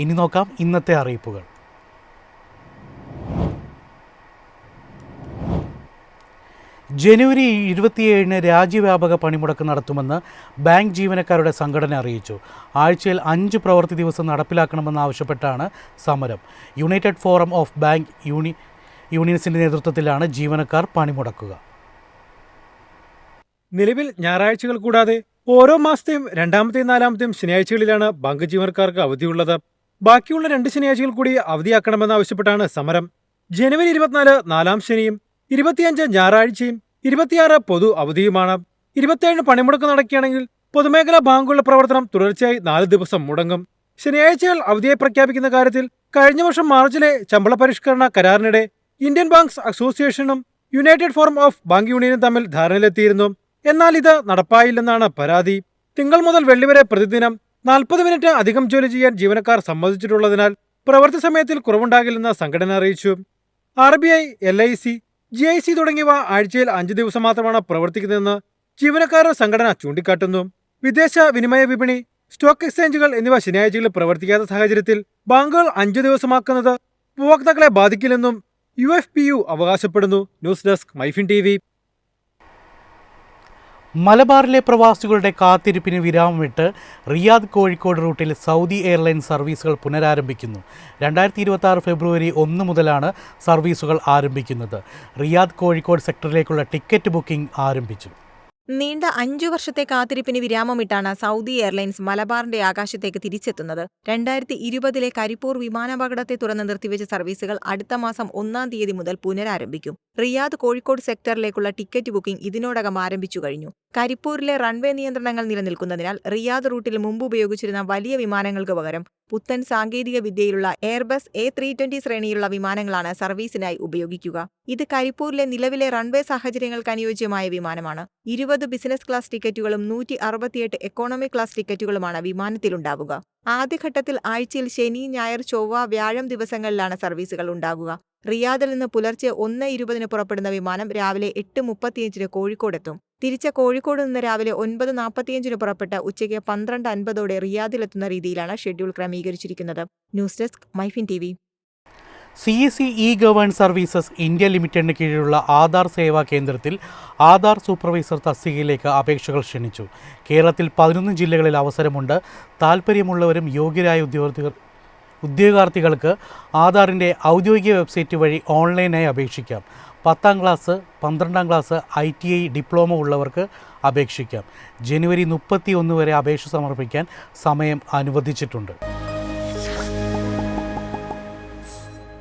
ഇനി നോക്കാം ഇന്നത്തെ അറിയിപ്പുകൾ. ജനുവരി 27-ന് രാജ്യവ്യാപക പണിമുടക്ക് നടത്തുമെന്ന് ബാങ്ക് ജീവനക്കാരുടെ സംഘടന അറിയിച്ചു. ആഴ്ചയിൽ 5 പ്രവൃത്തി ദിവസം നടപ്പിലാക്കണമെന്നാവശ്യപ്പെട്ടാണ് സമരം. യുണൈറ്റഡ് ഫോറം ഓഫ് ബാങ്ക് യൂണിയൻസിൻ്റെ നേതൃത്വത്തിലാണ് ജീവനക്കാർ പണിമുടക്കുക. നിലവിൽ ഞായറാഴ്ചകൾ കൂടാതെ ഓരോ മാസത്തെയും 2ാമത്തെയും 4ാമത്തെയും ശനിയാഴ്ചകളിലാണ് ബാങ്ക് ജീവനക്കാർക്ക് അവധിയുള്ളത്. ബാക്കിയുള്ള 2 ശനിയാഴ്ചകൾ കൂടി അവധിയാക്കണമെന്നാവശ്യപ്പെട്ടാണ് സമരം. ജനുവരി 24 4ാം ശനിയും 25 ഞായറാഴ്ചയും 26 പൊതു അവധിയുമാണ്. 27 പണിമുടക്ക് നടക്കുകയാണെങ്കിൽ പൊതുമേഖലാ ബാങ്കുകളുടെ പ്രവർത്തനം തുടർച്ചയായി 4 ദിവസം മുടങ്ങും. ശനിയാഴ്ചകൾ അവധിയായി പ്രഖ്യാപിക്കുന്ന കാര്യത്തിൽ കഴിഞ്ഞ വർഷം മാർച്ചിലെ ശമ്പള പരിഷ്കരണ കരാറിനിടെ ഇന്ത്യൻ ബാങ്ക്സ് അസോസിയേഷനും യുണൈറ്റഡ് ഫോറം ഓഫ് ബാങ്ക് യൂണിയനും തമ്മിൽ ധാരണയിലെത്തിയിരുന്നു. എന്നാൽ ഇത് നടപ്പായില്ലെന്നാണ് പരാതി. തിങ്കൾ മുതൽ വെള്ളി വരെ പ്രതിദിനം 40 മിനിറ്റ് അധികം ജോലി ചെയ്യാൻ ജീവനക്കാർ സമ്മതിച്ചിട്ടുള്ളതിനാൽ പ്രവൃത്തി സമയത്തിൽ കുറവുണ്ടാകില്ലെന്ന് സംഘടന അറിയിച്ചു. RBI, LIC, GIC തുടങ്ങിയവ ആഴ്ചയിൽ 5 ദിവസം മാത്രമാണ് പ്രവർത്തിക്കുന്നതെന്ന് ജീവനക്കാരുടെ സംഘടന ചൂണ്ടിക്കാട്ടുന്നു. വിദേശ വിനിമയ വിപണി, സ്റ്റോക്ക് എക്സ്ചേഞ്ചുകൾ എന്നിവ ശനിയാഴ്ചകളിൽ പ്രവർത്തിക്കാത്ത സാഹചര്യത്തിൽ ബാങ്കുകൾ 5 ദിവസമാക്കുന്നത് ഉപഭോക്താക്കളെ ബാധിക്കില്ലെന്നും UFPU അവകാശപ്പെടുന്നു. News desk MyFin TV. മലബാറിലെ പ്രവാസികളുടെ കാത്തിരിപ്പിന് വിരാമമിട്ട് റിയാദ് കോഴിക്കോട് റൂട്ടിൽ സൗദി എയർലൈൻസ് സർവീസുകൾ പുനരാരംഭിക്കുന്നു. 2026 ഫെബ്രുവരി 1 മുതലാണ് സർവീസുകൾ ആരംഭിക്കുന്നത്. റിയാദ് കോഴിക്കോട് സെക്ടറിലേക്കുള്ള ടിക്കറ്റ് ബുക്കിംഗ് ആരംഭിച്ചു. നീണ്ട 5 വർഷത്തെ കാത്തിരിപ്പിന് വിരാമമിട്ടാണ് സൗദി എയർലൈൻസ് മലബാറിന്റെ ആകാശത്തേക്ക് തിരിച്ചെത്തുന്നത്. 2020-ലെ കരിപ്പൂർ വിമാനാപകടത്തെ തുടർന്ന് നിർത്തിവെച്ച സർവീസുകൾ അടുത്ത മാസം 1-ാം തീയതി മുതൽ പുനരാരംഭിക്കും. റിയാദ് കോഴിക്കോട് സെക്ടറിലേക്കുള്ള ടിക്കറ്റ് ബുക്കിംഗ് ഇതിനോടകം ആരംഭിച്ചു കഴിഞ്ഞു. കരിപ്പൂരിലെ റൺവേ നിയന്ത്രണങ്ങൾ നിലനിൽക്കുന്നതിനാൽ റിയാദ് റൂട്ടിൽ മുമ്പ് ഉപയോഗിച്ചിരുന്ന വലിയ വിമാനങ്ങൾക്ക് പകരം പുത്തൻ സാങ്കേതിക വിദ്യയിലുള്ള എയർബസ് A320 ശ്രേണിയിലുള്ള വിമാനങ്ങളാണ് സർവീസിനായി ഉപയോഗിക്കുക. ഇത് കരിപ്പൂരിലെ നിലവിലെ റൺവേ സാഹചര്യങ്ങൾക്ക് അനുയോജ്യമായ വിമാനമാണ്. 20 ബിസിനസ് ക്ലാസ് ടിക്കറ്റുകളും 168 എക്കോണമി ക്ലാസ് ടിക്കറ്റുകളുമാണ് വിമാനത്തിലുണ്ടാവുക. ആദ്യഘട്ടത്തിൽ ആഴ്ചയിൽ ശനി, ഞായർ, ചൊവ്വ, വ്യാഴം ദിവസങ്ങളിലാണ് സർവീസുകൾ ഉണ്ടാകുക. റിയാദിൽ നിന്ന് പുലർച്ചെ 1:20-ന് പുറപ്പെടുന്ന വിമാനം രാവിലെ 8:35-ന് കോഴിക്കോടെത്തും. തിരിച്ച കോഴിക്കോട് നിന്ന് രാവിലെ 9:45-ന് പുറപ്പെട്ട് ഉച്ചയ്ക്ക് 12:50-ഓടെ റിയാദിലെത്തുന്ന രീതിയിലാണ് ഷെഡ്യൂൾ ക്രമീകരിച്ചിരിക്കുന്നത്. News desk MyFin TV. CSE E-govern services India ലിമിറ്റഡിന് കീഴിലുള്ള ആധാർ സേവാ കേന്ദ്രത്തിൽ ആധാർ സൂപ്പർവൈസർ തസ്തികയിലേക്ക് അപേക്ഷകൾ ക്ഷണിച്ചു. കേരളത്തിൽ 11 ജില്ലകളിൽ അവസരമുണ്ട്. താൽപ്പര്യമുള്ളവരും യോഗ്യരായ ഉദ്യോഗാർത്ഥികൾക്ക് ആധാറിൻ്റെ ഔദ്യോഗിക വെബ്സൈറ്റ് വഴി ഓൺലൈനായി അപേക്ഷിക്കാം. 10ാം ക്ലാസ്, 12ാം ക്ലാസ്, ITI ഡിപ്ലോമ ഉള്ളവർക്ക് അപേക്ഷിക്കാം. ജനുവരി 31 വരെ അപേക്ഷ സമർപ്പിക്കാൻ സമയം അനുവദിച്ചിട്ടുണ്ട്.